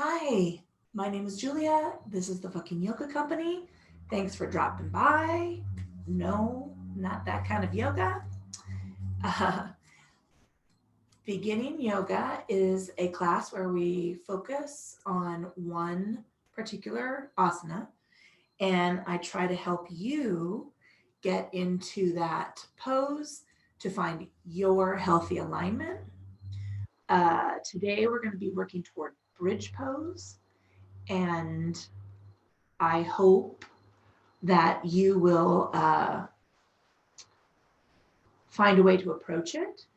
Hi, my name is Julia. This is the fucking yoga company. Thanks for dropping by. No, not that kind of yoga. Uh, Beginning yoga is a class where we focus on one particular asana, and I try to help you get into that pose to find your healthy alignment. Today, we're going to be working toward bridge pose, and I hope that you will find a way to approach it.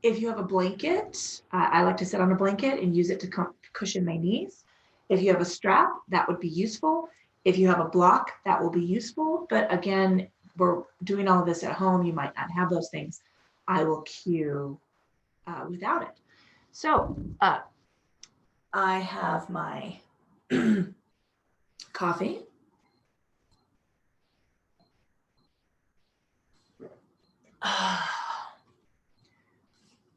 If you have a blanket, I like to sit on a blanket and use it to cushion my knees. If you have a strap, that would be useful. If you have a block, that will be useful. But again, we're doing all of this at home. You might not have those things. I will cue without it. So I have my coffee.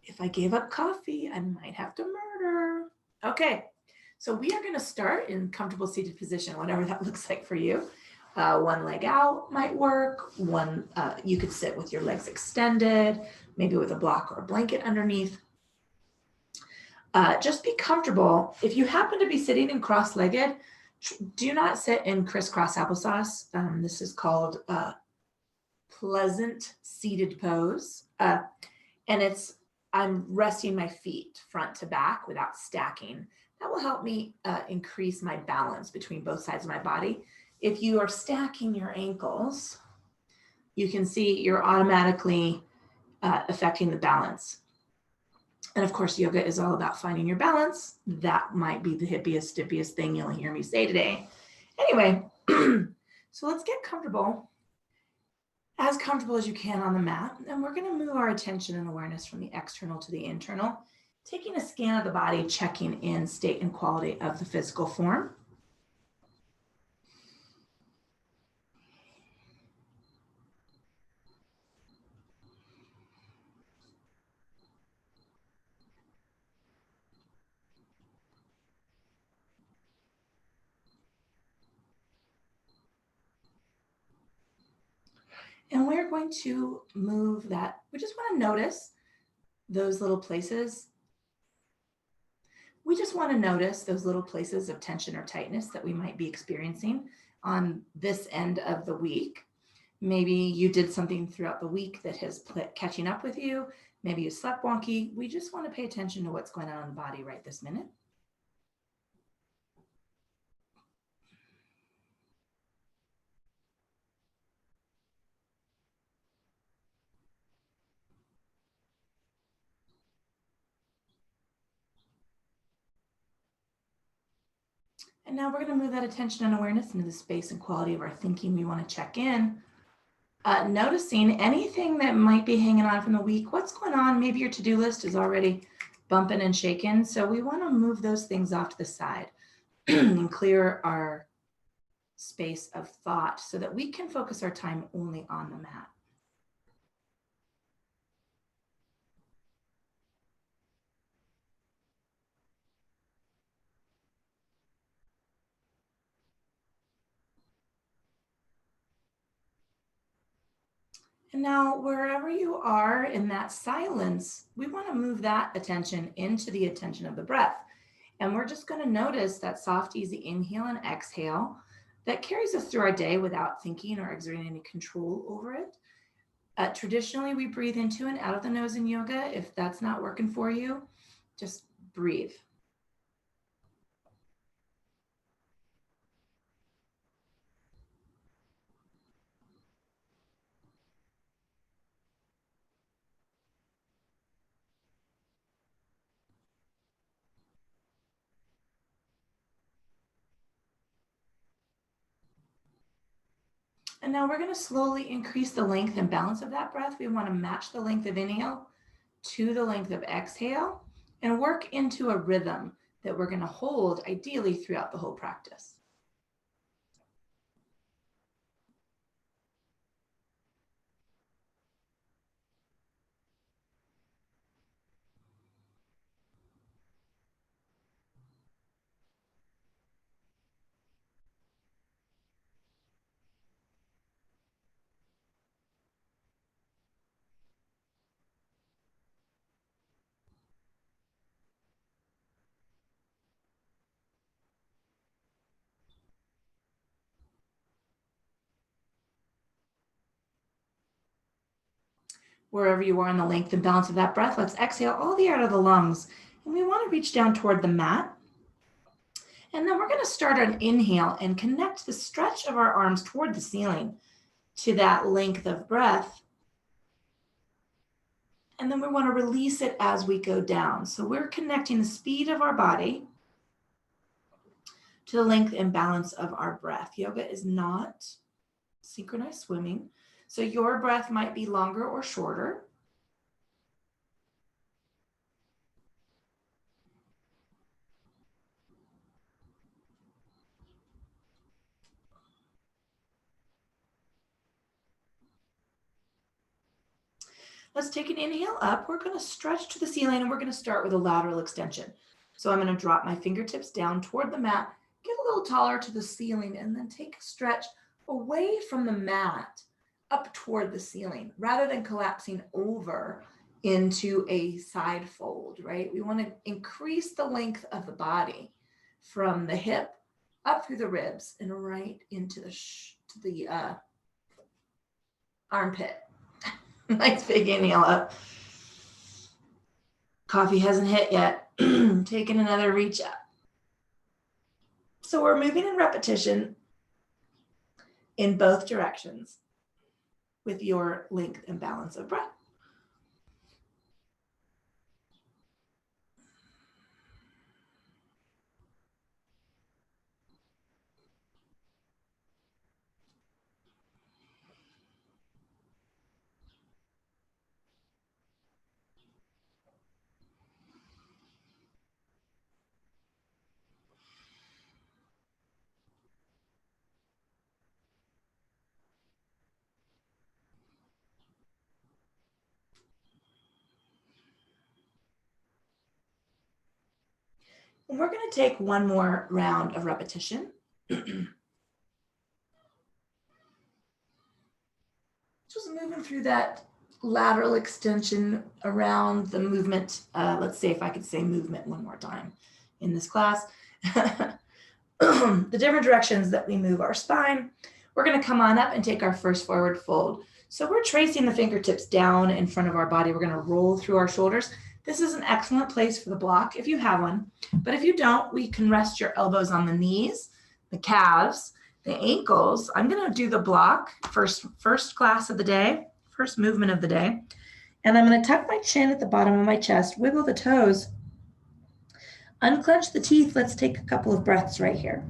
If I gave up coffee, I might have to murder. Okay, so we are going to start in comfortable seated position, whatever that looks like for you. One leg out might work. You could sit with your legs extended, maybe with a block or a blanket underneath. Just be comfortable. If you happen to be sitting in cross-legged, do not sit in crisscross applesauce. This is called pleasant seated pose. And I'm resting my feet front to back without stacking. That will help me increase my balance between both sides of my body. If you are stacking your ankles, you can see you're automatically affecting the balance. And of course, yoga is all about finding your balance. That might be the hippiest, dippiest thing you'll hear me say today. Anyway, so let's get comfortable, as comfortable as you can on the mat. And we're going to move our attention and awareness from the external to the internal, taking a scan of the body, checking in state and quality of the physical form. And we're going to move that. We just want to notice those little places. We just want to notice those little places of tension or tightness that we might be experiencing on this end of the week. Maybe you did something throughout the week that has catching up with you. Maybe you slept wonky. We just want to pay attention to what's going on in the body right this minute. And now we're going to move that attention and awareness into the space and quality of our thinking. We want to check in, noticing anything that might be hanging on from the week. What's going on? Maybe your to-do list is already bumping and shaking. So we want to move those things off to the side and clear our space of thought so that we can focus our time only on the mat. And now, wherever you are in that silence, we want to move that attention into the attention of the breath. And we're just going to notice that soft, easy inhale and exhale that carries us through our day without thinking or exerting any control over it. Traditionally, we breathe into and out of the nose in yoga. If that's not working for you, just breathe. And now we're going to slowly increase the length and balance of that breath. We want to match the length of inhale to the length of exhale and work into a rhythm that we're going to hold ideally throughout the whole practice. wherever you are in the length and balance of that breath. Let's exhale all the air out of the lungs. And we want to reach down toward the mat. And then we're going to start an inhale and connect the stretch of our arms toward the ceiling to that length of breath. And then we want to release it as we go down. So we're connecting the speed of our body to the length and balance of our breath. Yoga is not synchronized swimming. So your breath might be longer or shorter. Let's take an inhale up. We're going to stretch to the ceiling and we're going to start with a lateral extension. So I'm going to drop my fingertips down toward the mat, get a little taller to the ceiling, and then take a stretch away from the mat up toward the ceiling rather than collapsing over into a side fold, right? We want to increase the length of the body from the hip up through the ribs and right into the armpit. Nice big inhale up. Coffee hasn't hit yet. Taking another reach up. So we're moving in repetition in both directions with your length and balance of breath. And we're going to take one more round of repetition. Just moving through that lateral extension around the movement. Let's see if I could say movement one more time in this class. The different directions that we move our spine. We're going to come on up and take our first forward fold. So we're tracing the fingertips down in front of our body. We're going to roll through our shoulders. This is an excellent place for the block if you have one. But if you don't, we can rest your elbows on the knees, the calves, the ankles. I'm going to do the block first class of the day, first movement of the day. And I'm going to tuck my chin at the bottom of my chest, wiggle the toes, unclench the teeth. Let's take a couple of breaths right here.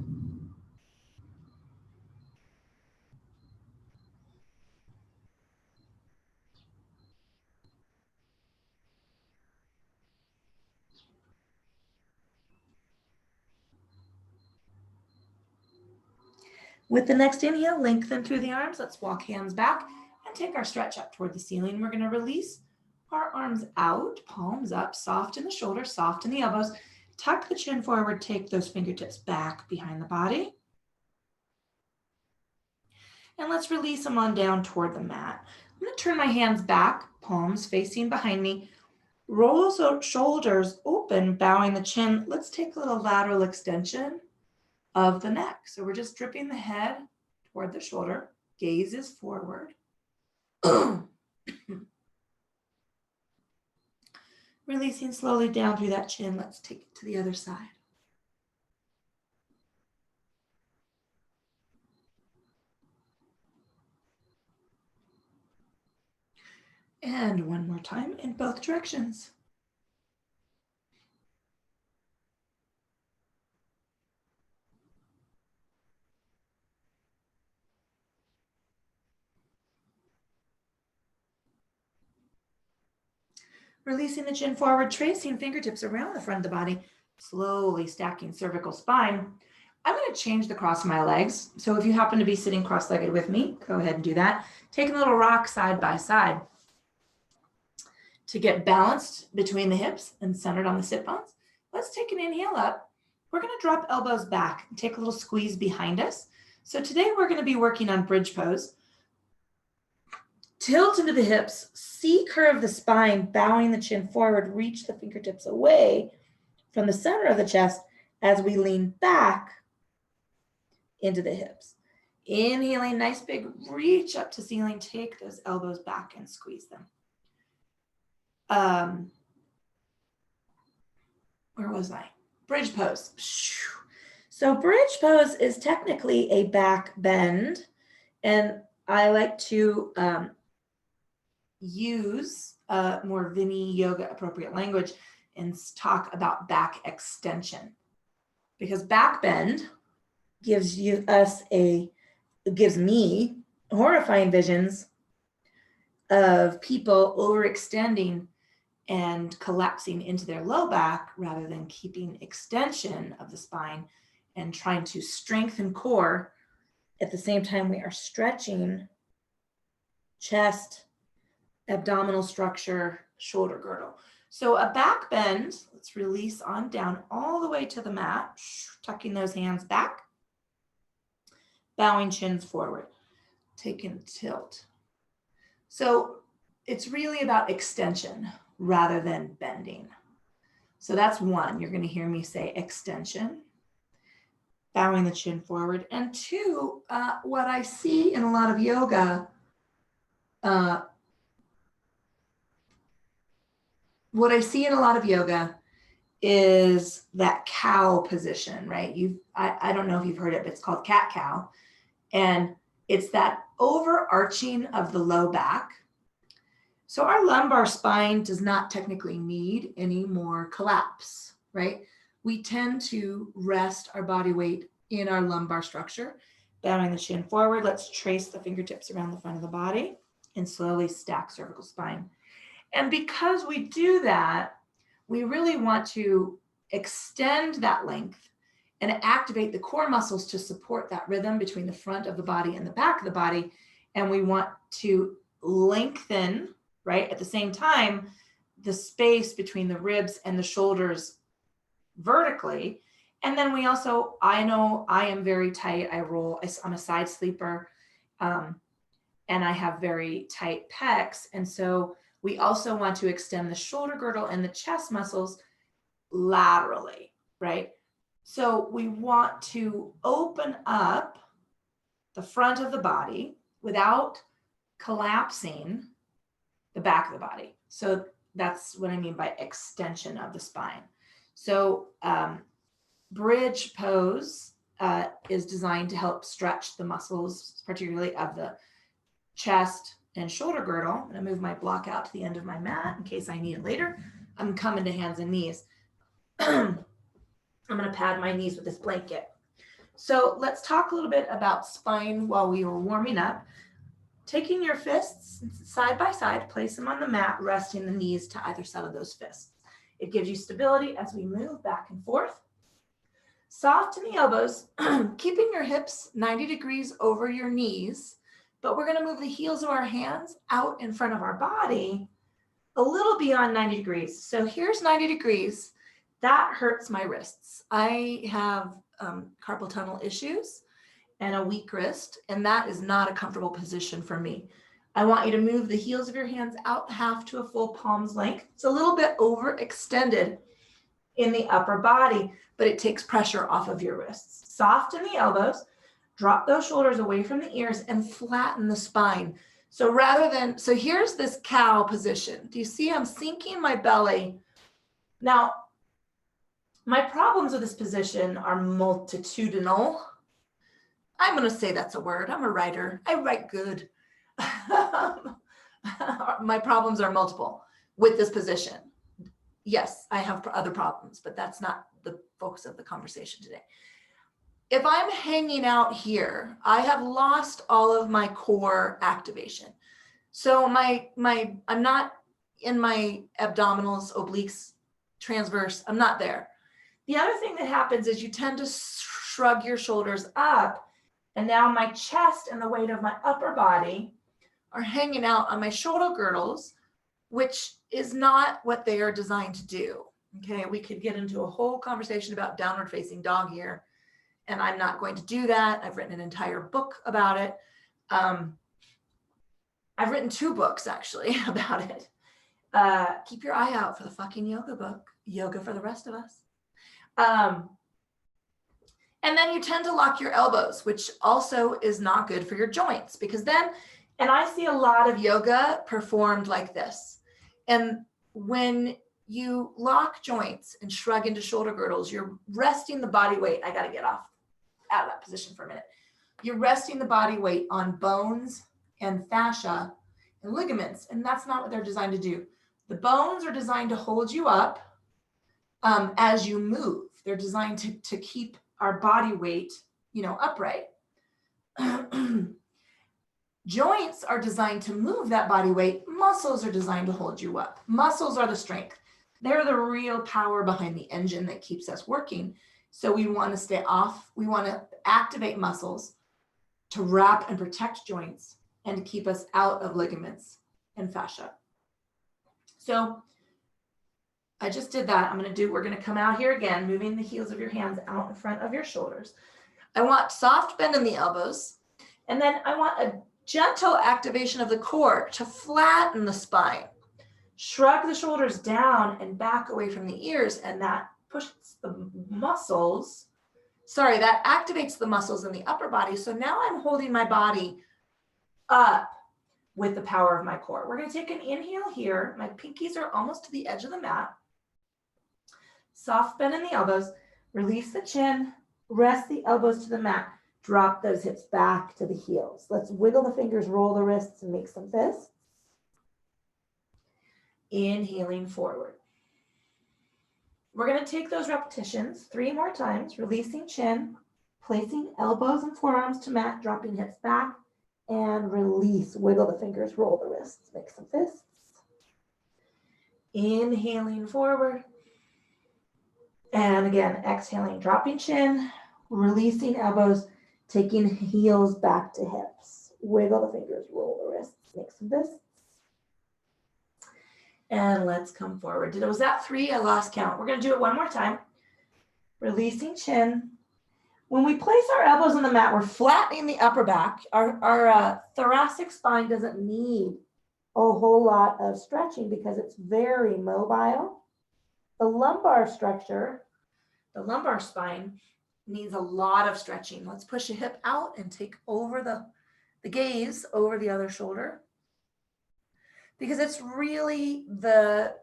With the next inhale, lengthen through the arms. Let's walk hands back and take our stretch up toward the ceiling. We're going to release our arms out, palms up, soft in the shoulders, soft in the elbows. Tuck the chin forward, take those fingertips back behind the body. And let's release them on down toward the mat. I'm going to turn my hands back, palms facing behind me. Roll those shoulders open, bowing the chin. Let's take a little lateral extension of the neck. So we're just dripping the head toward the shoulder. Gaze is forward. Releasing slowly down through that chin. Let's take it to the other side. And one more time in both directions. Releasing the chin forward, tracing fingertips around the front of the body, slowly stacking cervical spine. I'm going to change the cross of my legs. So if you happen to be sitting cross-legged with me, go ahead and do that. Take a little rock side by side to get balanced between the hips and centered on the sit bones. Let's take an inhale up. We're going to drop elbows back and take a little squeeze behind us. So today we're going to be working on bridge pose. Tilt into the hips, C-curve the spine, bowing the chin forward, reach the fingertips away from the center of the chest as we lean back into the hips. Inhaling, nice big reach up to ceiling, take those elbows back and squeeze them. where was I? Bridge pose. So bridge pose is technically a back bend, and I like to use more Vinny yoga appropriate language and talk about back extension, because back bend gives me horrifying visions of people overextending and collapsing into their low back rather than keeping extension of the spine and trying to strengthen core. At the same time, we are stretching chest, abdominal structure, shoulder girdle. So a back bend, let's release on down all the way to the mat, tucking those hands back, bowing chins forward, taking tilt. So it's really about extension rather than bending. So that's one, you're going to hear me say extension, bowing the chin forward. And two, what I see in a lot of yoga, is that cow position, right? I don't know if you've heard it, but it's called cat cow. And it's that overarching of the low back. So our lumbar spine does not technically need any more collapse, right? We tend to rest our body weight in our lumbar structure, bowing the chin forward. Let's trace the fingertips around the front of the body and slowly stack cervical spine. And because we do that, we really want to extend that length and activate the core muscles to support that rhythm between the front of the body and the back of the body. And we want to lengthen, right, at the same time, the space between the ribs and the shoulders vertically. And then we also, I know I am very tight. I'm a side sleeper, and I have very tight pecs. And so we also want to extend the shoulder girdle and the chest muscles laterally, right? So we want to open up the front of the body without collapsing the back of the body. So that's what I mean by extension of the spine. So bridge pose is designed to help stretch the muscles, particularly of the chest and shoulder girdle. I'm going to move my block out to the end of my mat in case I need it later. I'm coming to hands and knees. I'm going to pad my knees with this blanket. So let's talk a little bit about spine while we were warming up. Taking your fists side by side, place them on the mat, resting the knees to either side of those fists. It gives you stability as we move back and forth. Soften the elbows, keeping your hips 90 degrees over your knees, but we're going to move the heels of our hands out in front of our body a little beyond 90 degrees. So here's 90 degrees. That hurts my wrists. I have carpal tunnel issues and a weak wrist, and that is not a comfortable position for me. I want you to move the heels of your hands out half to a full palm's length. It's a little bit overextended in the upper body, but it takes pressure off of your wrists. Soften the elbows, drop those shoulders away from the ears, and flatten the spine. So here's this cow position. Do you see I'm sinking my belly? Now, my problems with this position are multitudinal. I'm going to say that's a word. I'm a writer. I write good. My problems are multiple with this position. Yes, I have other problems, but that's not the focus of the conversation today. If I'm hanging out here, I have lost all of my core activation. So I'm not in my abdominals, obliques, transverse. I'm not there. The other thing that happens is you tend to shrug your shoulders up, and now my chest and the weight of my upper body are hanging out on my shoulder girdles, which is not what they are designed to do. Okay, we could get into a whole conversation about downward facing dog here, and I'm not going to do that. I've written an entire book about it. I've written 2 books actually about it. Keep your eye out for the fucking yoga book, Yoga for the Rest of Us. And then you tend to lock your elbows, which also is not good for your joints, because then, and I see a lot of yoga performed like this. And when you lock joints and shrug into shoulder girdles, you're resting the body weight. I got to get out of that position for a minute. You're resting the body weight on bones and fascia and ligaments, and that's not what they're designed to do. The bones are designed to hold you up as you move. They're designed to keep our body weight, upright. Joints are designed to move that body weight. Muscles are designed to hold you up. Muscles are the strength. They're the real power behind the engine that keeps us working. So we want to stay off. We want to activate muscles to wrap and protect joints and to keep us out of ligaments and fascia. So I just did that. We're going to come out here again, moving the heels of your hands out in front of your shoulders. I want soft bend in the elbows. And then I want a gentle activation of the core to flatten the spine. Shrug the shoulders down and back away from the ears, and that pushes the muscles. That activates the muscles in the upper body. So now I'm holding my body up with the power of my core. We're going to take an inhale here. My pinkies are almost to the edge of the mat. Soft bend in the elbows. Release the chin. Rest the elbows to the mat. Drop those hips back to the heels. Let's wiggle the fingers, roll the wrists, and make some fists. Inhaling forward. We're going to take those repetitions 3 more times, releasing chin, placing elbows and forearms to mat, dropping hips back, and release. Wiggle the fingers, roll the wrists, make some fists. Inhaling forward. And again, exhaling, dropping chin, releasing elbows, taking heels back to hips. Wiggle the fingers, roll the wrists, make some fists. And let's come forward. Was that 3? I lost count. We're going to do it one more time. Releasing chin. When we place our elbows on the mat, we're flattening the upper back. Our thoracic spine doesn't need a whole lot of stretching because it's very mobile. The lumbar structure, the lumbar spine, needs a lot of stretching. Let's push a hip out and take over the gaze over the other shoulder, because it's really the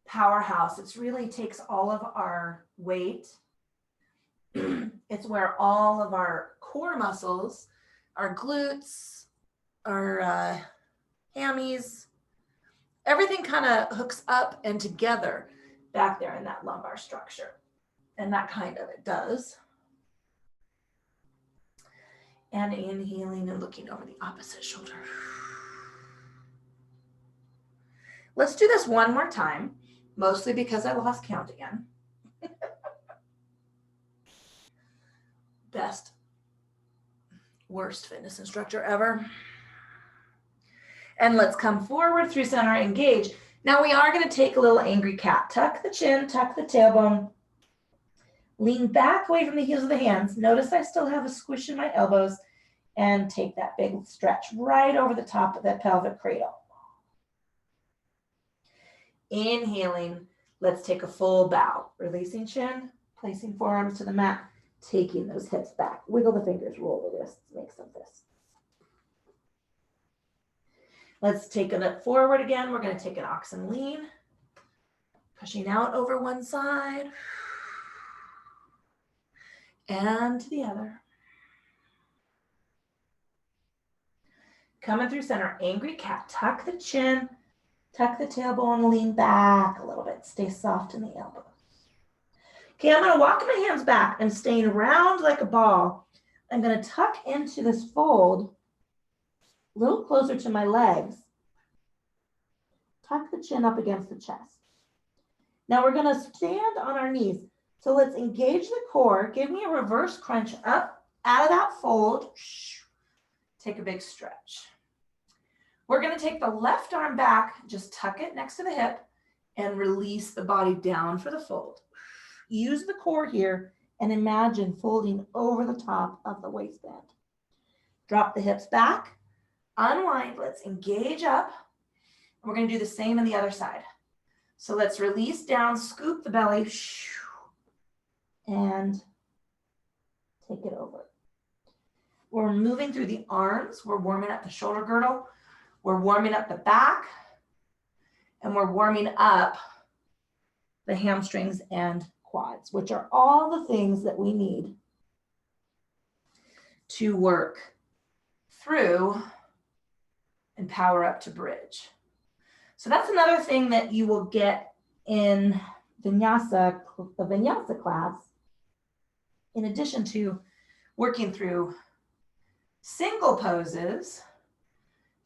powerhouse. It really takes all of our weight. It's where all of our core muscles, our glutes, our hammies, everything kind of hooks up and together back there in that lumbar structure. And that kind of it does. And inhaling and looking over the opposite shoulder. Let's do this one more time, mostly because I lost count again. Best, worst fitness instructor ever. And let's come forward through center, engage. Now we are going to take a little angry cat. Tuck the chin, tuck the tailbone. Lean back away from the heels of the hands. Notice I still have a squish in my elbows, and take that big stretch right over the top of that pelvic cradle. Inhaling, let's take a full bow. Releasing chin, placing forearms to the mat, taking those hips back. Wiggle the fingers, roll the wrists, make some fists. Let's take it forward again. We're going to take an oxen lean, pushing out over one side and to the other. Coming through center, angry cat. Tuck the chin, tuck the tailbone, lean back a little bit. Stay soft in the elbows. Okay, I'm going to walk my hands back and staying round like a ball. I'm going to tuck into this fold a little closer to my legs. Tuck the chin up against the chest. Now we're going to stand on our knees. So let's engage the core. Give me a reverse crunch up out of that fold. Take a big stretch. We're going to take the left arm back, just tuck it next to the hip, and release the body down for the fold. Use the core here and imagine folding over the top of the waistband. Drop the hips back, unwind, let's engage up. We're going to do the same on the other side. So let's release down, scoop the belly, and take it over. We're moving through the arms. We're warming up the shoulder girdle. We're warming up the back. and we're warming up the hamstrings and quads, which are all the things that we need to work through and power up to bridge. So that's another thing that you will get in the vinyasa class, in addition to working through single poses.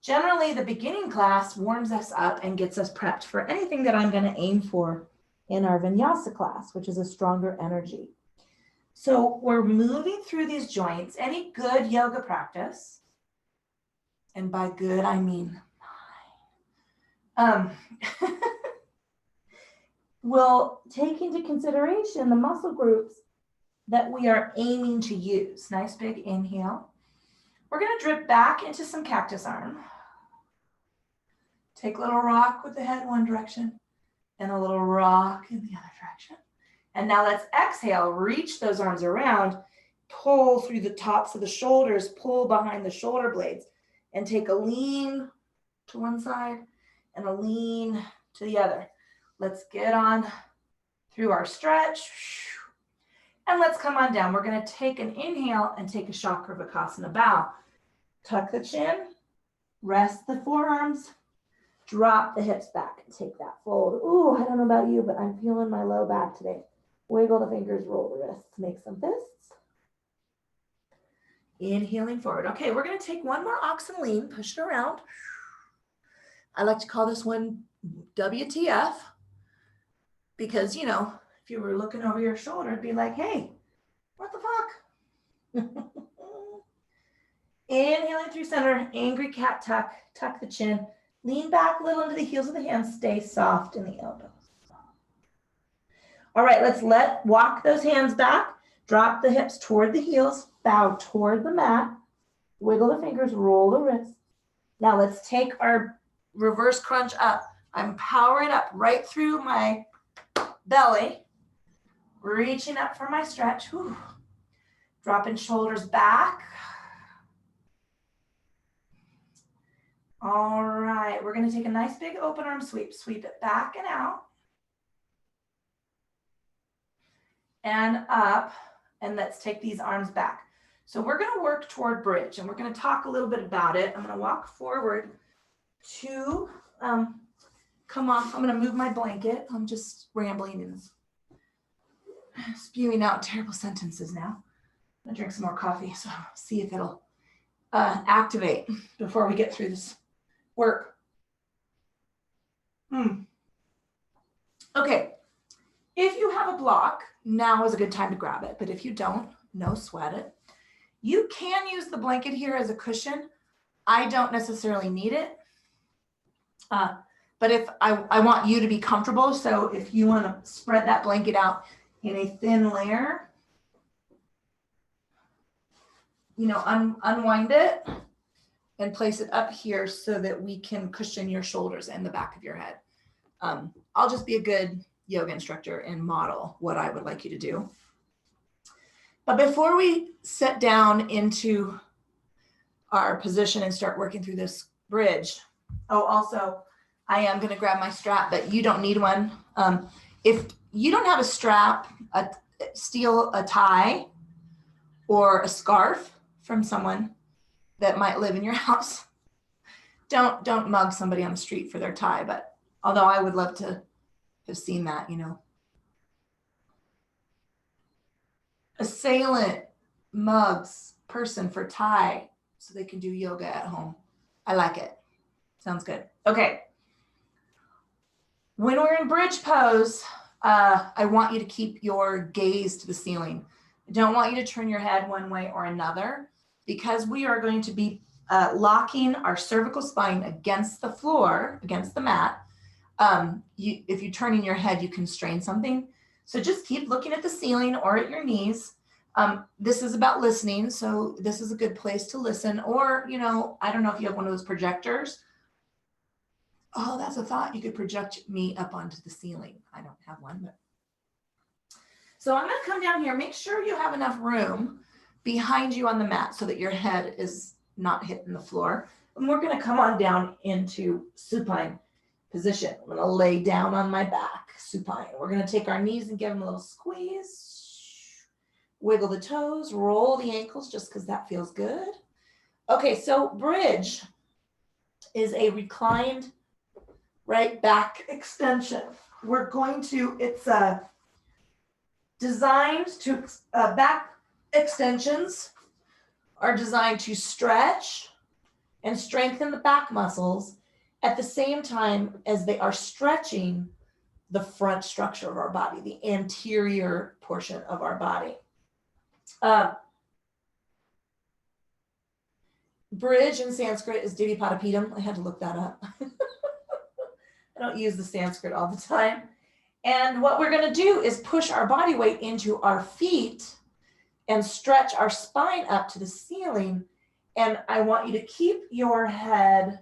Generally, the beginning class warms us up and gets us prepped for anything that I'm going to aim for in our vinyasa class, which is a stronger energy. So we're moving through these joints. Any good yoga practice, and by good, I mean will take into consideration the muscle groups that we are aiming to use. Nice big inhale. We're going to drip back into some cactus arm. Take a little rock with the head one direction and a little rock in the other direction. And now let's exhale, reach those arms around, pull through the tops of the shoulders, pull behind the shoulder blades, and take a lean to one side and a lean to the other. Let's get on through our stretch. And let's come on down. We're going to take an inhale and take a Chakravarkasana bow. Tuck the chin, rest the forearms, drop the hips back and take that fold. Ooh, I don't know about you, but I'm feeling my low back today. Wiggle the fingers, roll the wrists, make some fists. Inhaling forward. Okay, we're going to take one more oxen lean, push it around. I like to call this one WTF because, you know, if you were looking over your shoulder, it'd be like, hey, what the fuck? Inhaling through center, angry cat tuck, tuck the chin, lean back a little into the heels of the hands, stay soft in the elbows. All right, let's walk those hands back, drop the hips toward the heels, bow toward the mat, wiggle the fingers, roll the wrists. Now let's take our reverse crunch up. I'm powering up right through my belly, reaching up for my stretch. Whew. Dropping shoulders back. All right, we're going to take a nice big open arm sweep. Sweep it back and out. And up. And let's take these arms back. So we're going to work toward bridge, and we're going to talk a little bit about it. I'm going to walk forward to come off. I'm going to move my blanket. I'm just rambling and spewing out terrible sentences now. I'm going to drink some more coffee, so see if it'll activate before we get through this work. Okay, if you have a block, now is a good time to grab it. But if you don't, no sweat it. You can use the blanket here as a cushion. I don't necessarily need it. But if I want you to be comfortable, so if you want to spread that blanket out in a thin layer, you know, unwind it and place it up here so that we can cushion your shoulders and the back of your head. I'll just be a good yoga instructor and model what I would like you to do. But before we sit down into our position and start working through this bridge, also, I am going to grab my strap, but you don't need one. If you don't have a strap, steal a tie or a scarf from someone that might live in your house. Don't mug somebody on the street for their tie, but although I would love to have seen that, you know. Assailant mugs person for tie so they can do yoga at home. I like it. Sounds good. Okay. When we're in bridge pose, I want you to keep your gaze to the ceiling. I don't want you to turn your head one way or another because we are going to be locking our cervical spine against the floor, against the mat. If you turn in your head, you can strain something. So just keep looking at the ceiling or at your knees. This is about listening. So this is a good place to listen. Or, you know, I don't know if you have one of those projectors. Oh, that's a thought. You could project me up onto the ceiling. I don't have one, but. So I'm going to come down here. Make sure you have enough room behind you on the mat so that your head is not hitting the floor. And we're going to come on down into supine position. I'm gonna lay down on my back, supine. We're gonna take our knees and give them a little squeeze. Wiggle the toes, roll the ankles just because that feels good. Okay, so bridge is a reclined right back extension. We're going to, it's designed to, back extensions are designed to stretch and strengthen the back muscles at the same time as they are stretching the front structure of our body, the anterior portion of our body. Bridge in Sanskrit is Divipadapidam. I had to look that up. I don't use the Sanskrit all the time. And what we're going to do is push our body weight into our feet and stretch our spine up to the ceiling. And I want you to keep your head,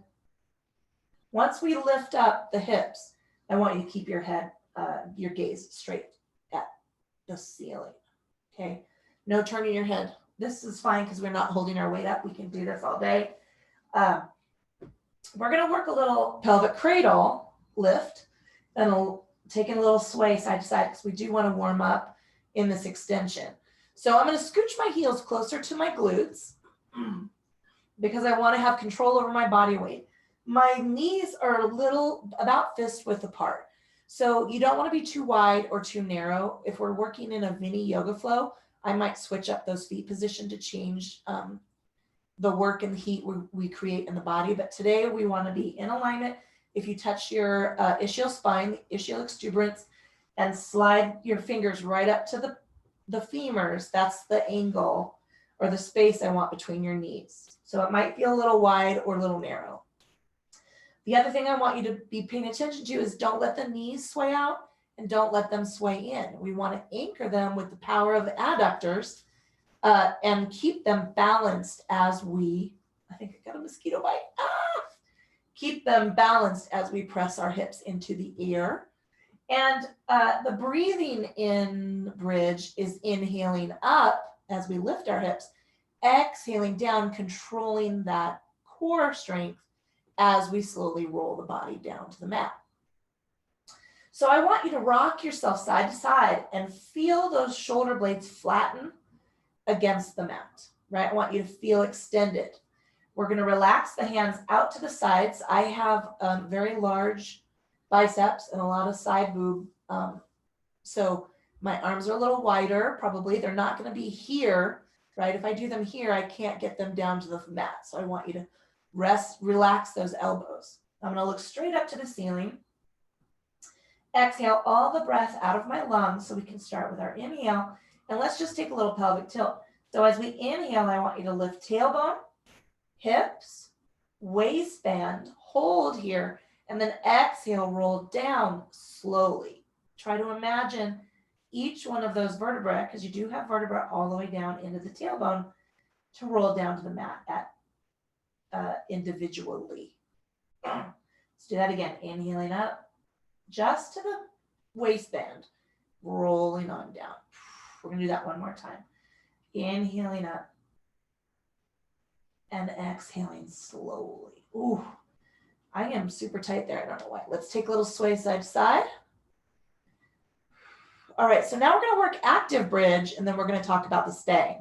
once we lift up the hips, I want you to keep your head, your gaze straight at the ceiling. Okay, no turning your head. This is fine because we're not holding our weight up. We can do this all day. We're going to work a little pelvic cradle lift and taking a little sway side to side because we do want to warm up in this extension. So I'm going to scooch my heels closer to my glutes because I want to have control over my body weight. My knees are a little about fist width apart. So you don't want to be too wide or too narrow. If we're working in a Vini yoga flow, I might switch up those feet position to change the work and the heat we create in the body. But today we want to be in alignment. If you touch your ischial spine, the ischial exuberance, and slide your fingers right up to the femurs, that's the angle or the space I want between your knees. So it might feel a little wide or a little narrow. The other thing I want you to be paying attention to is don't let the knees sway out and don't let them sway in. We want to anchor them with the power of the adductors and keep them balanced as we, I think I got a mosquito bite. Keep them balanced as we press our hips into the ear. And the breathing in bridge is inhaling up as we lift our hips, exhaling down, controlling that core strength as we slowly roll the body down to the mat. So I want you to rock yourself side to side and feel those shoulder blades flatten against the mat, right? I want you to feel extended. We're going to relax the hands out to the sides. I have very large biceps and a lot of side boob. So my arms are a little wider, probably. They're not going to be here, right? If I do them here, I can't get them down to the mat. So I want you to relax those elbows. I'm going to look straight up to the ceiling. Exhale all the breath out of my lungs so we can start with our inhale. And let's just take a little pelvic tilt. So as we inhale, I want you to lift tailbone, hips, waistband, hold here, and then exhale, roll down slowly. Try to imagine each one of those vertebrae, because you do have vertebrae all the way down into the tailbone, to roll down to the mat individually. Let's do that again. Inhaling up just to the waistband, rolling on down. We're going to do that one more time. Inhaling up and exhaling slowly. Ooh, I am super tight there. I don't know why. Let's take a little sway side to side. All right, so now we're going to work active bridge, and then we're going to talk about the stay.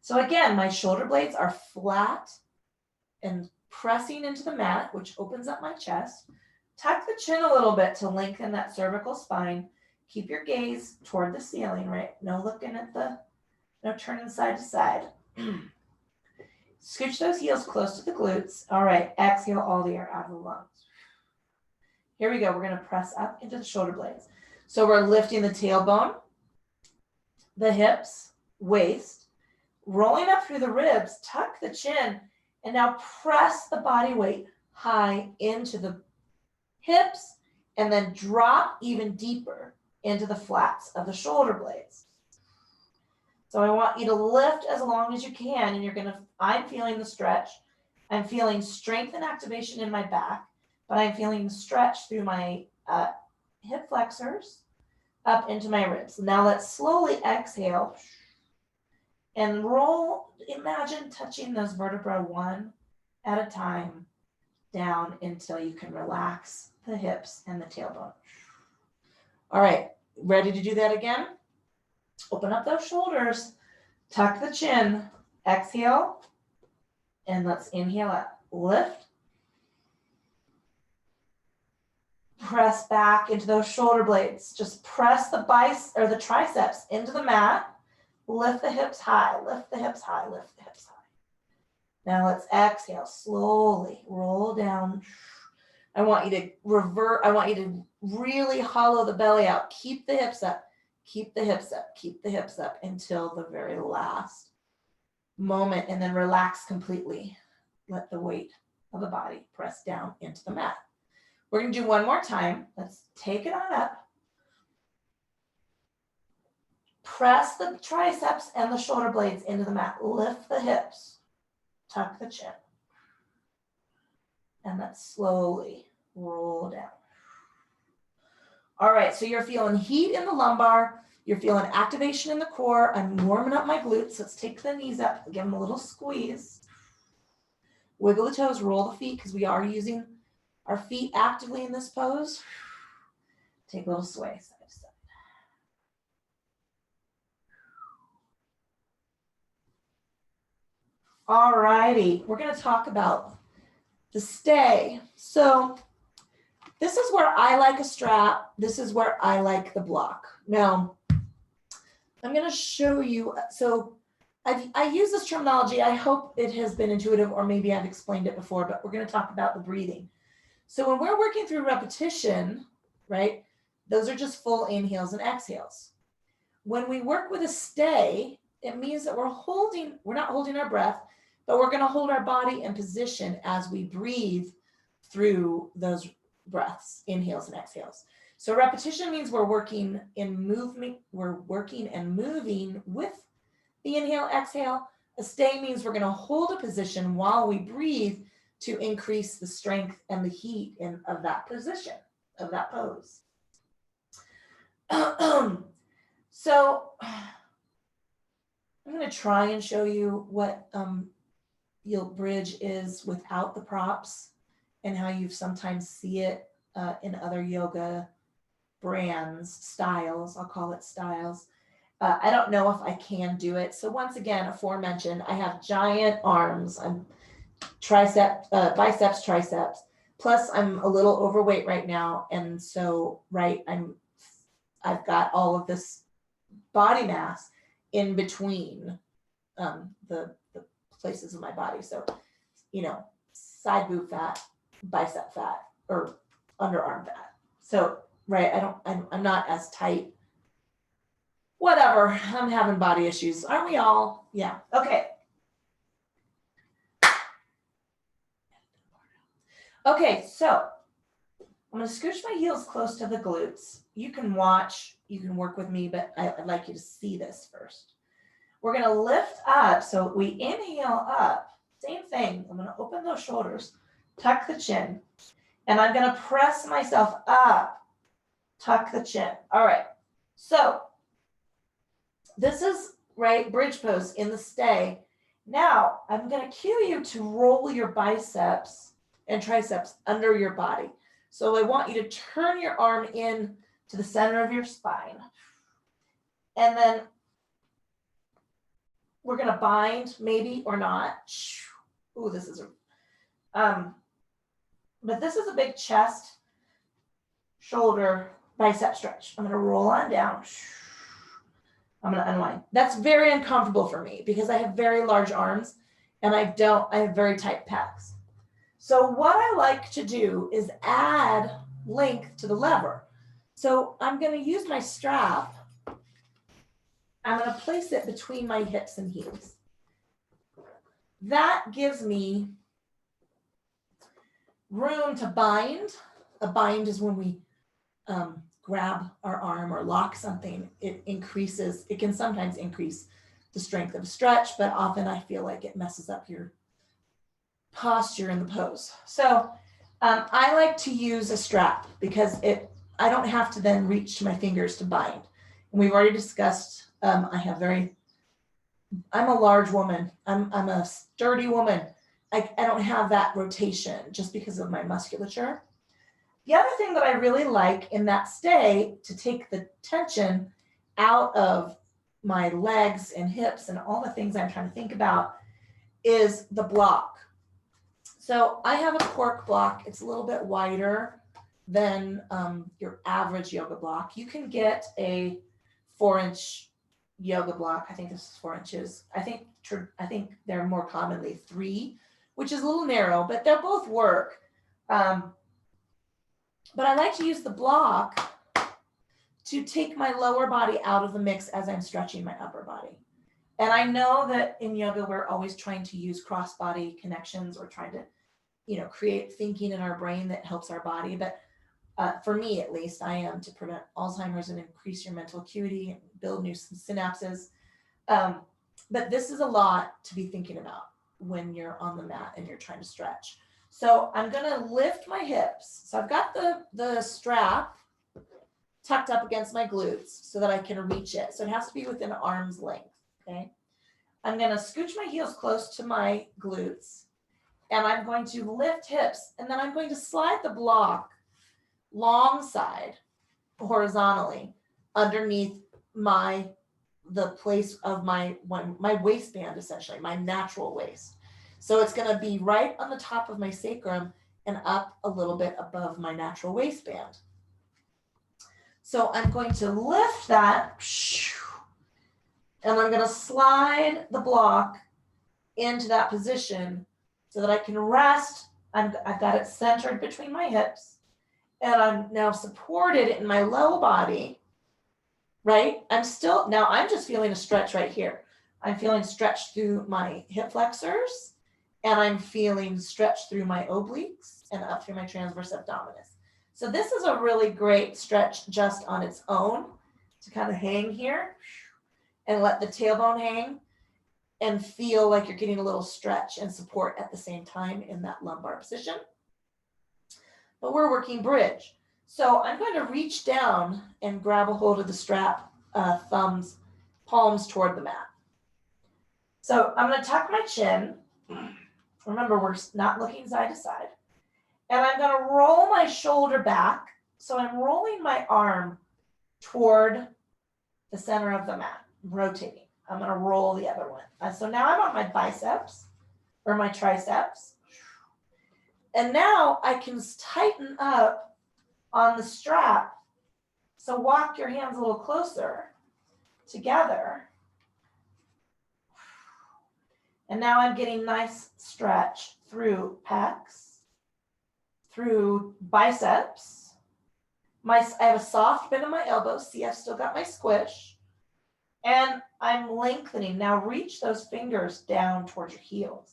So again, my shoulder blades are flat and pressing into the mat, which opens up my chest. Tuck the chin a little bit to lengthen that cervical spine. Keep your gaze toward the ceiling, right? No looking at no turning side to side. Scooch those heels close to the glutes. All right, exhale all the air out of the lungs. Here we go. We're going to press up into the shoulder blades. So we're lifting the tailbone, the hips, waist, rolling up through the ribs, tuck the chin, and now press the body weight high into the hips and then drop even deeper into the flats of the shoulder blades. So I want you to lift as long as you can, and I'm feeling the stretch. I'm feeling strength and activation in my back, but I'm feeling the stretch through my hip flexors up into my ribs. Now let's slowly exhale and roll. Imagine touching those vertebrae one at a time down until you can relax the hips and the tailbone. All right, ready to do that again? Open up those shoulders, tuck the chin, exhale, and let's inhale up. Lift. Press back into those shoulder blades. Just press the triceps into the mat. Lift the hips high, lift the hips high, lift the hips high. Now let's exhale, slowly roll down. I want you to really hollow the belly out. Keep the hips up, keep the hips up, keep the hips up until the very last moment, and then relax completely. Let the weight of the body press down into the mat. We're gonna do one more time. Let's take it on up. Press the triceps and the shoulder blades into the mat. Lift the hips, tuck the chin. And let's slowly roll down. All right, so you're feeling heat in the lumbar. You're feeling activation in the core. I'm warming up my glutes. Let's take the knees up, give them a little squeeze. Wiggle the toes, roll the feet, because we are using our feet actively in this pose. Take a little sway side to side. All righty, we're going to talk about the stay. So this is where I like a strap. This is where I like the block. Now, I'm going to show you. So I use this terminology. I hope it has been intuitive, or maybe I've explained it before, but we're going to talk about the breathing. So when we're working through repetition, right, those are just full inhales and exhales. When we work with a stay, it means that we're not holding our breath, but we're going to hold our body in position as we breathe through those breaths, inhales and exhales. So repetition means we're working and moving with the inhale, exhale. A stay means we're going to hold a position while we breathe to increase the strength and the heat of that position, of that pose. So I'm going to try and show you what Yield Bridge is without the props, and how you sometimes see it in other yoga brands, styles. I'll call it styles. I don't know if I can do it. So once again, aforementioned, I have giant arms. I'm biceps, triceps. Plus, I'm a little overweight right now, and so I've got all of this body mass in between the places of my body. So, side boob fat, bicep fat, or underarm fat. So, I'm not as tight. Whatever, I'm having body issues. Aren't we all? Yeah, okay. Okay, so I'm gonna scooch my heels close to the glutes. You can watch, you can work with me, but I'd like you to see this first. We're gonna lift up, so we inhale up, same thing. I'm gonna open those shoulders, tuck the chin, and I'm gonna press myself up, tuck the chin. All right, so this is, bridge pose in the stay. Now, I'm gonna cue you to roll your biceps and triceps under your body. So I want you to turn your arm in to the center of your spine. And then we're gonna bind, maybe or not. Ooh, this is but this is a big chest, shoulder, bicep stretch. I'm gonna roll on down. I'm gonna unwind. That's very uncomfortable for me because I have very large arms and I have very tight pecs. So what I like to do is add length to the lever. So I'm gonna use my strap. I'm gonna place it between my hips and heels. That gives me room to bind. A bind is when we grab our arm or lock something. It can sometimes increase the strength of a stretch, but often I feel like it messes up your posture in the pose. So I like to use a strap because I don't have to then reach to my fingers to bind. And we've already discussed, I'm a large woman. I'm a sturdy woman. I don't have that rotation just because of my musculature. The other thing that I really like in that stay to take the tension out of my legs and hips and all the things I'm trying to think about is the block. So I have a cork block. It's a little bit wider than your average yoga block. You can get a 4-inch yoga block. I think this is 4 inches. I think they're more commonly 3, which is a little narrow, but they'll both work. But I like to use the block to take my lower body out of the mix as I'm stretching my upper body. And I know that in yoga, we're always trying to use cross-body connections or trying to, create thinking in our brain that helps our body. But for me, at least, I am to prevent Alzheimer's and increase your mental acuity and build new synapses. But this is a lot to be thinking about when you're on the mat and you're trying to stretch. So I'm going to lift my hips. So I've got the strap tucked up against my glutes so that I can reach it. So it has to be within arm's length. Okay. I'm going to scooch my heels close to my glutes and I'm going to lift hips and then I'm going to slide the block long side horizontally underneath the place of my waistband, essentially my natural waist. So it's going to be right on the top of my sacrum and up a little bit above my natural waistband. So I'm going to lift that and I'm going to slide the block into that position so that I can rest. I've got it centered between my hips and I'm now supported in my low body, right? I'm just feeling a stretch right here. I'm feeling stretch through my hip flexors and I'm feeling stretch through my obliques and up through my transverse abdominis. So this is a really great stretch just on its own to kind of hang here and let the tailbone hang and feel like you're getting a little stretch and support at the same time in that lumbar position. But we're working bridge. So I'm going to reach down and grab a hold of the strap, thumbs, palms toward the mat. So I'm going to tuck my chin. Remember, we're not looking side to side. And I'm going to roll my shoulder back. So I'm rolling my arm toward the center of the mat, rotating. I'm going to roll the other one. So now I'm on my biceps or my triceps. And now I can tighten up on the strap. So walk your hands a little closer together. And now I'm getting nice stretch through pecs, through biceps. I have a soft bend in my elbows. See, I've still got my squish. And I'm lengthening. Now reach those fingers down towards your heels.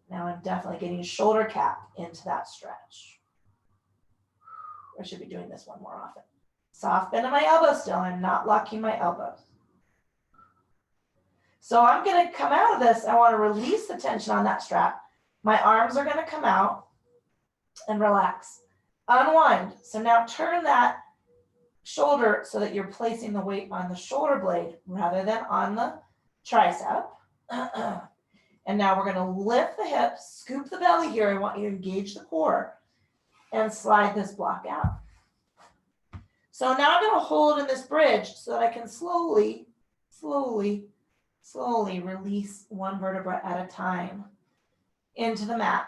Now I'm definitely getting shoulder cap into that stretch. I should be doing this one more often. Soft bend in my elbows still. I'm not locking my elbows. So I'm going to come out of this. I want to release the tension on that strap. My arms are going to come out and relax. Unwind. So now turn that shoulder so that you're placing the weight on the shoulder blade rather than on the tricep. And now we're going to lift the hips, scoop the belly here. I want you to engage the core and slide this block out. So now I'm going to hold in this bridge so that I can slowly release one vertebra at a time into the mat.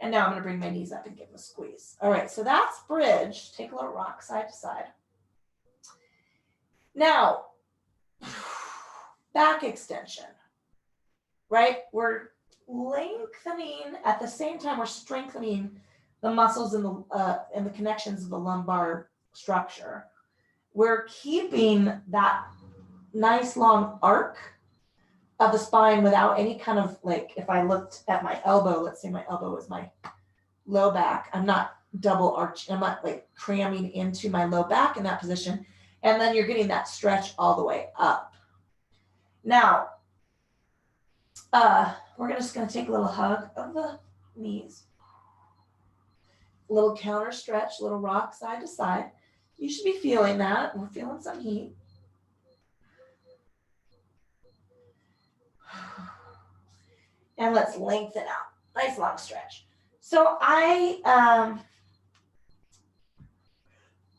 And now I'm going to bring my knees up and give them a squeeze. All right, so that's bridge. Take a little rock side to side. Now, back extension, right? We're lengthening at the same time we're strengthening the muscles and the connections of the lumbar structure. We're keeping that nice long arc of the spine without any kind of, like, if I looked at my elbow, let's say my elbow is my low back, I'm not double arching, I'm not like cramming into my low back in that position. And then you're getting that stretch all the way up. Now, we're just going to take a little hug of the knees, a little counter stretch, a little rock side to side. You should be feeling that. We're feeling some heat. And let's lengthen out. Nice long stretch. So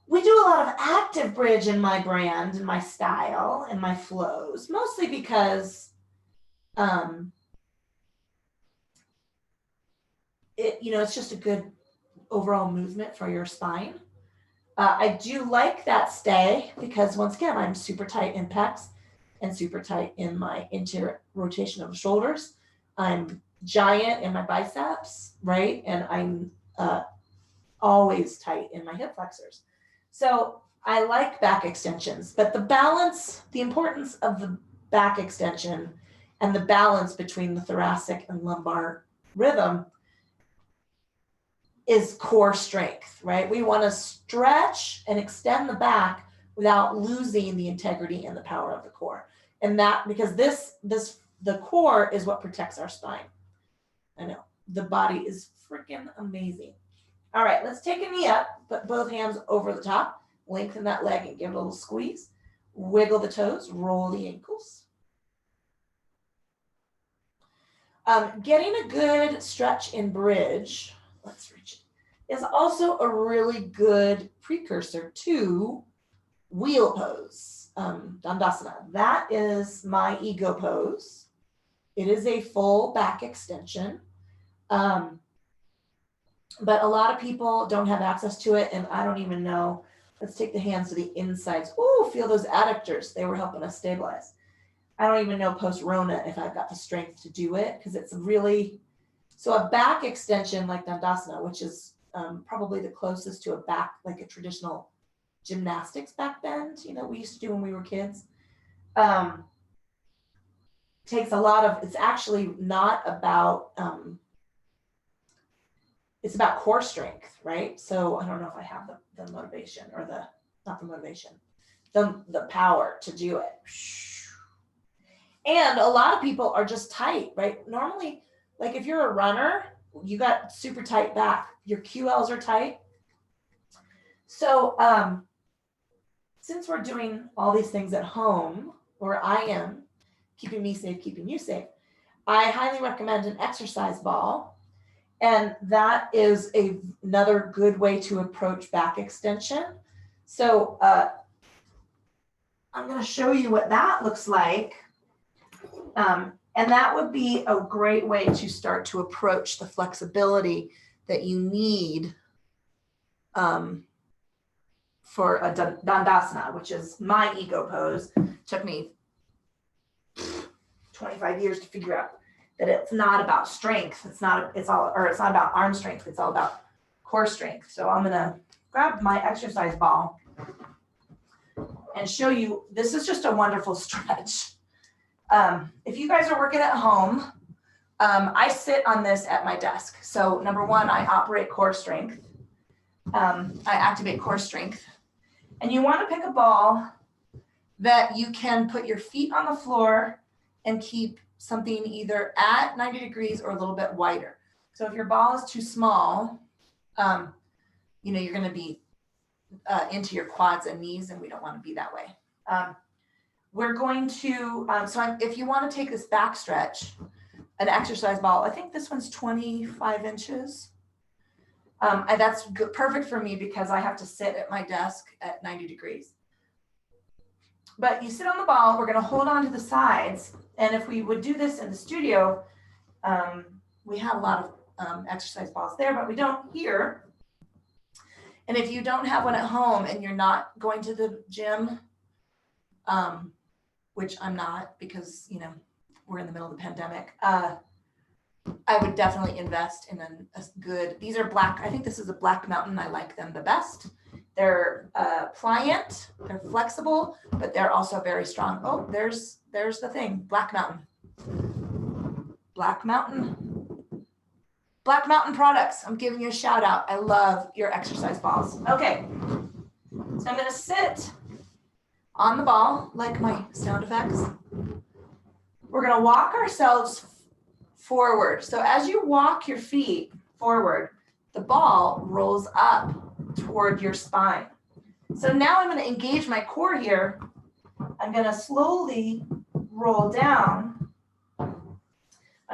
we do a lot of active bridge in my brand and my style and my flows, mostly because it's just a good overall movement for your spine. I do like that stay because once again, I'm super tight in pecs and super tight in my interior rotation of the shoulders. I'm giant in my biceps, right? And I'm always tight in my hip flexors. So I like back extensions, but the importance of the back extension and the balance between the thoracic and lumbar rhythm is core strength, right? We want to stretch and extend the back without losing the integrity and the power of the core. And that, because the core is what protects our spine. I know, the body is freaking amazing. All right, let's take a knee up, put both hands over the top, lengthen that leg and give it a little squeeze. Wiggle the toes, roll the ankles. Getting a good stretch in bridge, let's reach it, is also a really good precursor to wheel pose, Dandasana. That is my ego pose. It is a full back extension. But a lot of people don't have access to it, and I don't even know. Let's take the hands to the insides. Ooh, feel those adductors. They were helping us stabilize. I don't even know post-Rona if I've got the strength to do it because it's really, so a back extension like Dandasana, which is probably the closest to a back, like a traditional gymnastics back bend, we used to do when we were kids, takes a lot of, it's actually not about, it's about core strength, right? So I don't know if I have the motivation or not the motivation, the power to do it. And a lot of people are just tight, right? Normally, like if you're a runner, you got super tight back, your QLs are tight. So since we're doing all these things at home, where I am, keeping me safe, keeping you safe, I highly recommend an exercise ball. And that is another good way to approach back extension. So I'm going to show you what that looks like. And that would be a great way to start to approach the flexibility that you need for a Dandasana, which is my ego pose. Took me 25 years to figure out that it's not about strength. It's not about arm strength. It's all about core strength. So I'm gonna grab my exercise ball and show you, this is just a wonderful stretch. If you guys are working at home, I sit on this at my desk. So number one, I operate core strength. I activate core strength. And you want to pick a ball that you can put your feet on the floor and keep something either at 90 degrees or a little bit wider. So if your ball is too small, you're going to be into your quads and knees, and we don't want to be that way. We're going to, if you want to take this back stretch, an exercise ball, I think this one's 25 inches. And that's perfect for me because I have to sit at my desk at 90 degrees. But you sit on the ball, we're going to hold on to the sides. And if we would do this in the studio, we have a lot of exercise balls there, but we don't here. And if you don't have one at home and you're not going to the gym, which I'm not because, we're in the middle of the pandemic, I would definitely invest in a good, these are black, I think this is a Black Mountain. I like them the best. They're pliant, they're flexible, but they're also very strong. Oh, there's the thing, Black Mountain. Black Mountain products. I'm giving you a shout out. I love your exercise balls. Okay, so I'm gonna sit on the ball like my sound effects. We're gonna walk ourselves forward. So as you walk your feet forward, the ball rolls up toward your spine. So now I'm going to engage my core here. I'm going to slowly roll down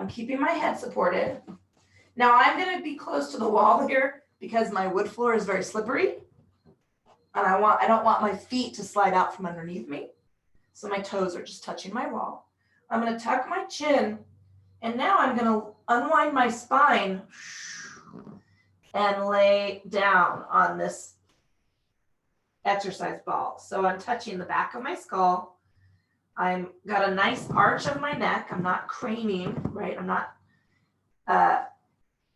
I'm keeping my head supported. Now I'm going to be close to the wall here because my wood floor is very slippery. And I don't want my feet to slide out from underneath me. So my toes are just touching my wall. I'm going to tuck my chin, and now I'm going to unwind my spine and lay down on this exercise ball. So I'm touching the back of my skull. I'm got a nice arch of my neck. I'm not craning, right? I'm not,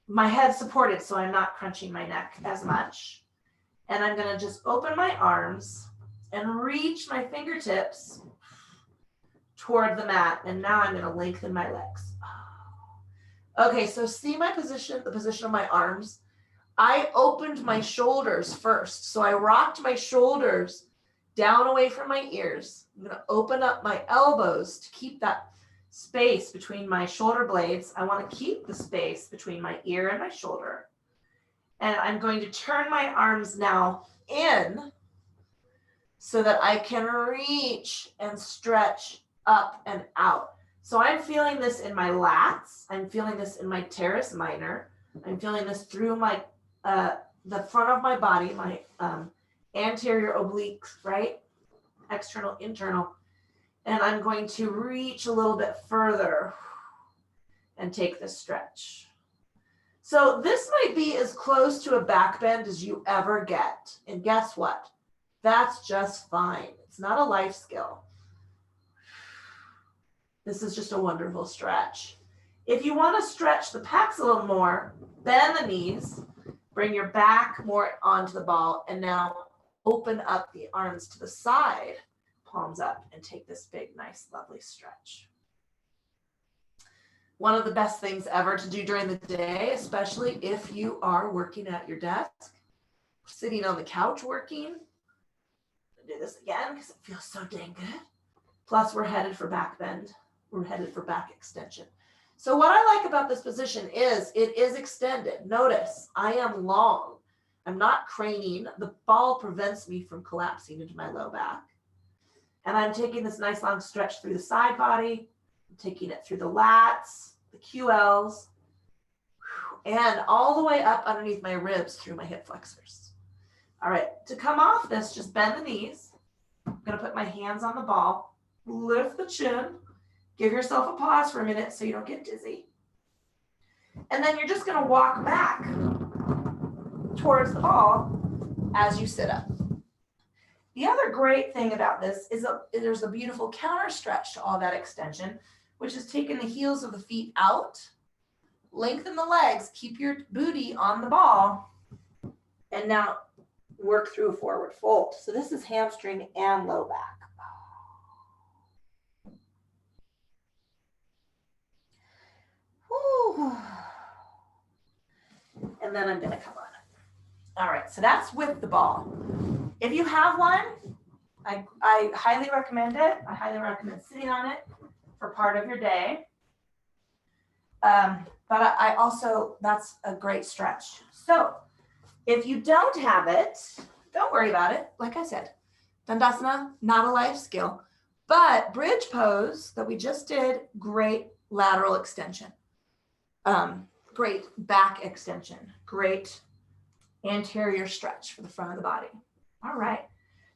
my head's supported, so I'm not crunching my neck as much. And I'm going to just open my arms and reach my fingertips toward the mat. And now I'm going to lengthen my legs. Okay, so see my position, the position of my arms. I opened my shoulders first. So I rocked my shoulders down away from my ears. I'm going to open up my elbows to keep that space between my shoulder blades. I want to keep the space between my ear and my shoulder. And I'm going to turn my arms now in so that I can reach and stretch up and out. So I'm feeling this in my lats. I'm feeling this in my teres minor. I'm feeling this through my the front of my body, my anterior obliques, right? External, internal. And I'm going to reach a little bit further and take this stretch. So this might be as close to a back bend as you ever get. And guess what? That's just fine. It's not a life skill. This is just a wonderful stretch. If you want to stretch the pecs a little more, bend the knees, bring your back more onto the ball, and now open up the arms to the side, palms up, and take this big, nice, lovely stretch. One of the best things ever to do during the day, especially if you are working at your desk, sitting on the couch working. I'll do this again because it feels so dang good. Plus, we're headed for back bend. We're headed for back extension. So what I like about this position is it is extended. Notice I am long. I'm not craning. The ball prevents me from collapsing into my low back. And I'm taking this nice long stretch through the side body. I'm taking it through the lats, the QLs, and all the way up underneath my ribs through my hip flexors. All right, to come off this, just bend the knees. I'm gonna put my hands on the ball, lift the chin, give yourself a pause for a minute so you don't get dizzy. And then you're just gonna walk back towards the ball as you sit up. The other great thing about this is there's a beautiful counter stretch to all that extension, which is taking the heels of the feet out, lengthen the legs, keep your booty on the ball, and now work through a forward fold. So this is hamstring and low back. Whew. And then I'm gonna come on up. All right, so that's with the ball. If you have one, I highly recommend it. I highly recommend sitting on it for part of your day. But I also, that's a great stretch. So if you don't have it, don't worry about it. Like I said, Dandasana, not a life skill, but bridge pose that we just did, great lateral extension. Great back extension, great anterior stretch for the front of the body. All right,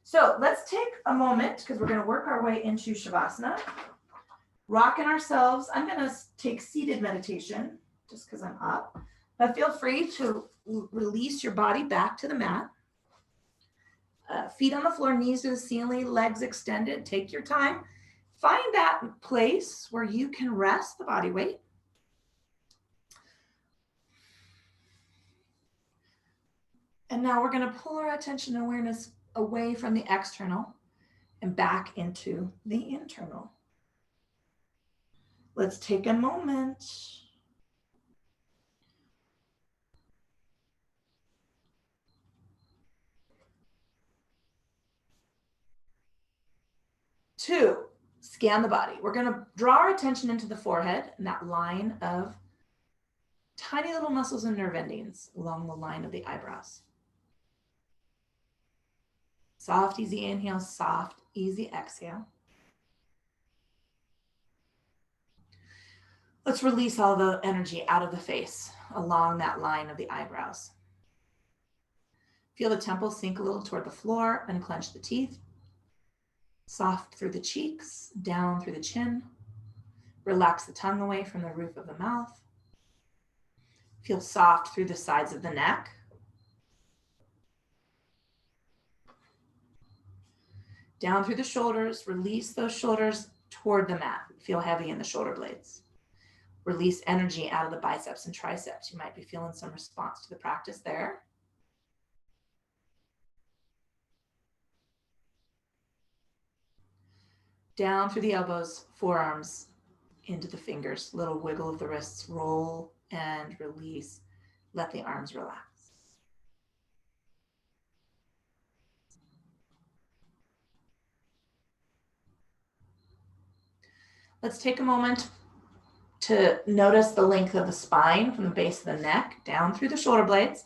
so let's take a moment because we're going to work our way into Shavasana. Rocking ourselves. I'm going to take seated meditation just because I'm up, but feel free to release your body back to the mat. Feet on the floor, knees to the ceiling, legs extended. Take your time. Find that place where you can rest the body weight. And now we're going to pull our attention and awareness away from the external and back into the internal. Let's take a moment. Two, scan the body. We're going to draw our attention into the forehead and that line of tiny little muscles and nerve endings along the line of the eyebrows. Soft, easy inhale, soft, easy exhale. Let's release all the energy out of the face along that line of the eyebrows. Feel the temples sink a little toward the floor, unclench the teeth. Soft through the cheeks, down through the chin. Relax the tongue away from the roof of the mouth. Feel soft through the sides of the neck. Down through the shoulders, release those shoulders toward the mat. Feel heavy in the shoulder blades. Release energy out of the biceps and triceps. You might be feeling some response to the practice there. Down through the elbows, forearms, into the fingers. Little wiggle of the wrists, roll and release. Let the arms relax. Let's take a moment to notice the length of the spine from the base of the neck down through the shoulder blades.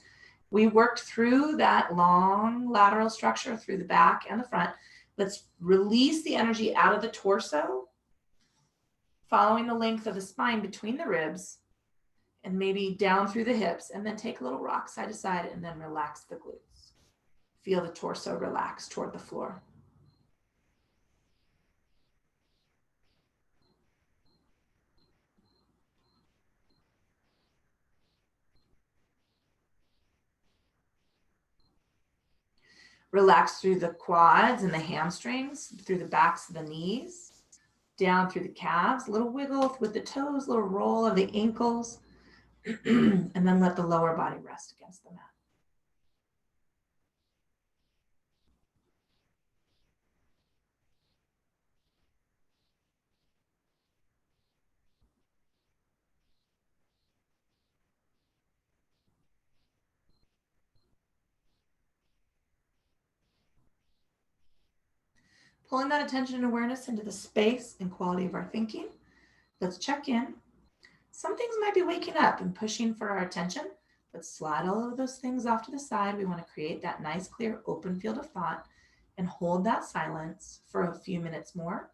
We worked through that long lateral structure through the back and the front. Let's release the energy out of the torso, following the length of the spine between the ribs and maybe down through the hips, and then take a little rock side to side and then relax the glutes. Feel the torso relax toward the floor. Relax through the quads and the hamstrings, through the backs of the knees, down through the calves, a little wiggle with the toes, little roll of the ankles, and then let the lower body rest against the mat. Pulling that attention and awareness into the space and quality of our thinking. Let's check in. Some things might be waking up and pushing for our attention. Let's slide all of those things off to the side. We want to create that nice, clear, open field of thought and hold that silence for a few minutes more.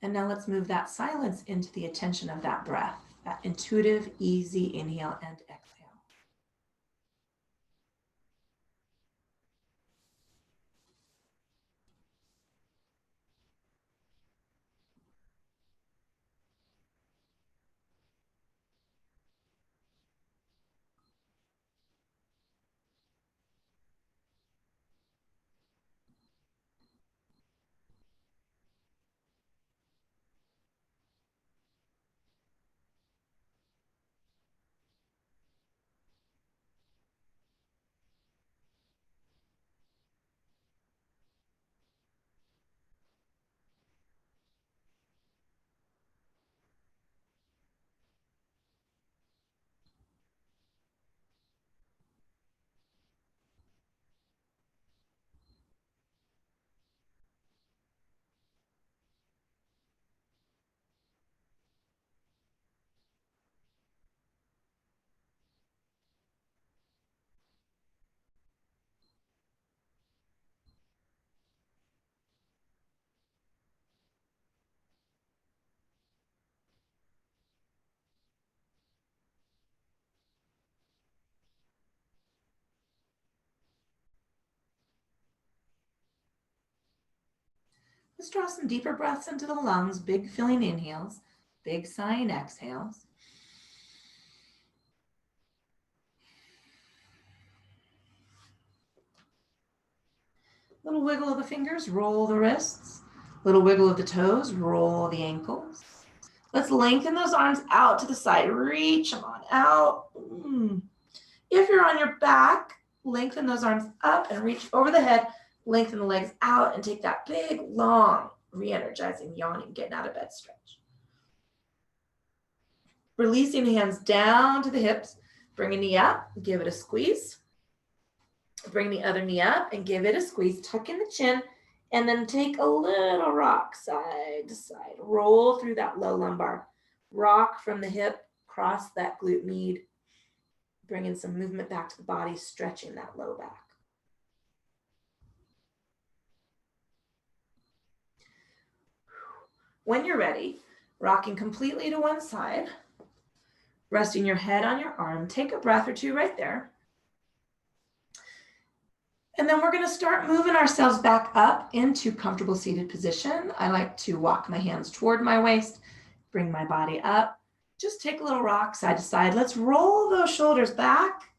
And now let's move that silence into the attention of that breath, that intuitive, easy inhale and exhale. Let's draw some deeper breaths into the lungs, big filling inhales, big sighing exhales. Little wiggle of the fingers, roll the wrists. Little wiggle of the toes, roll the ankles. Let's lengthen those arms out to the side. Reach them on out. If you're on your back, lengthen those arms up and reach over the head. Lengthen the legs out and take that big, long, re-energizing, yawning, getting out of bed stretch. Releasing the hands down to the hips. Bring a knee up, give it a squeeze. Bring the other knee up and give it a squeeze. Tuck in the chin and then take a little rock side to side. Roll through that low lumbar. Rock from the hip, cross that glute med. Bringing some movement back to the body, stretching that low back. When you're ready, rocking completely to one side, resting your head on your arm, take a breath or two right there. And then we're going to start moving ourselves back up into comfortable seated position. I like to walk my hands toward my waist, bring my body up. Just take a little rock side to side. Let's roll those shoulders back.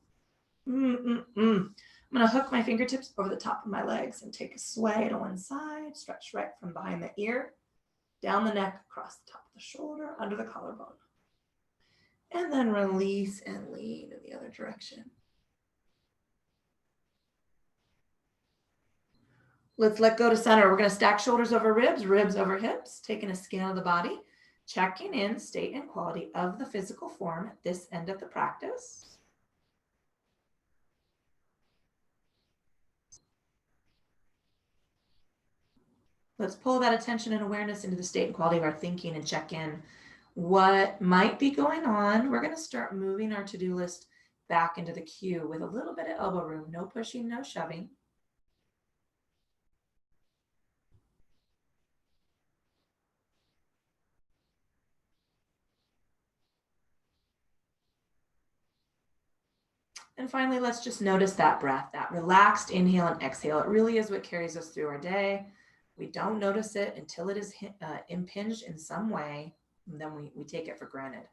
I'm going to hook my fingertips over the top of my legs and take a sway to one side. Stretch right from behind the ear, down the neck, across the top of the shoulder, under the collarbone. And then release and lean in the other direction. Let's let go to center. We're going to stack shoulders over ribs, ribs over hips, taking a scan of the body, checking in state and quality of the physical form at this end of the practice. Let's pull that attention and awareness into the state and quality of our thinking and check in what might be going on. We're going to start moving our to-do list back into the queue with a little bit of elbow room, no pushing, no shoving. And finally, let's just notice that breath, that relaxed inhale and exhale. It really is what carries us through our day. We don't notice it until it is impinged in some way, and then we take it for granted.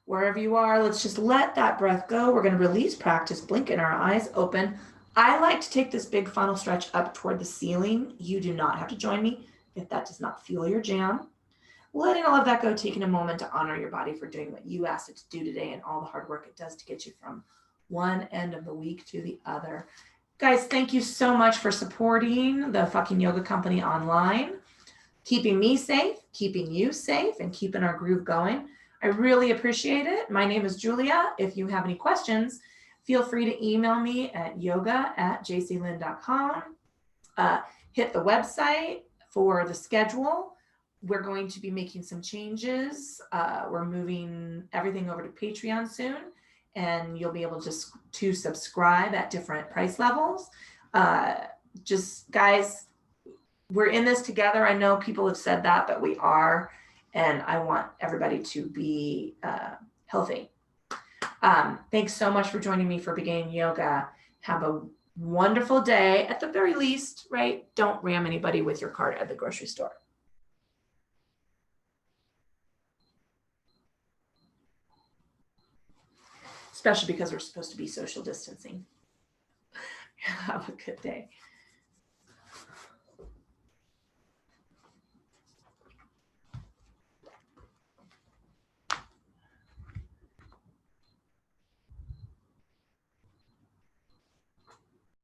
Wherever you are, let's just let that breath go. We're going to release practice, blinking our eyes open. I like to take this big funnel stretch up toward the ceiling. You do not have to join me if that does not feel your jam. Letting all of that go, taking a moment to honor your body for doing what you asked it to do today and all the hard work it does to get you from one end of the week to the other. Guys, thank you so much for supporting the Fucking Yoga Company online, keeping me safe, keeping you safe, and keeping our groove going. I really appreciate it. My name is Julia. If you have any questions, feel free to email me at yoga@jclynn.com. Hit the website for the schedule. We're going to be making some changes. We're moving everything over to Patreon soon, and you'll be able just to subscribe at different price levels. Just guys, we're in this together. I know people have said that, but we are. And I want everybody to be healthy. Thanks so much for joining me for Beginning Yoga. Have a wonderful day. At the very least, right? Don't ram anybody with your cart at the grocery store. Especially because we're supposed to be social distancing. Have a good day.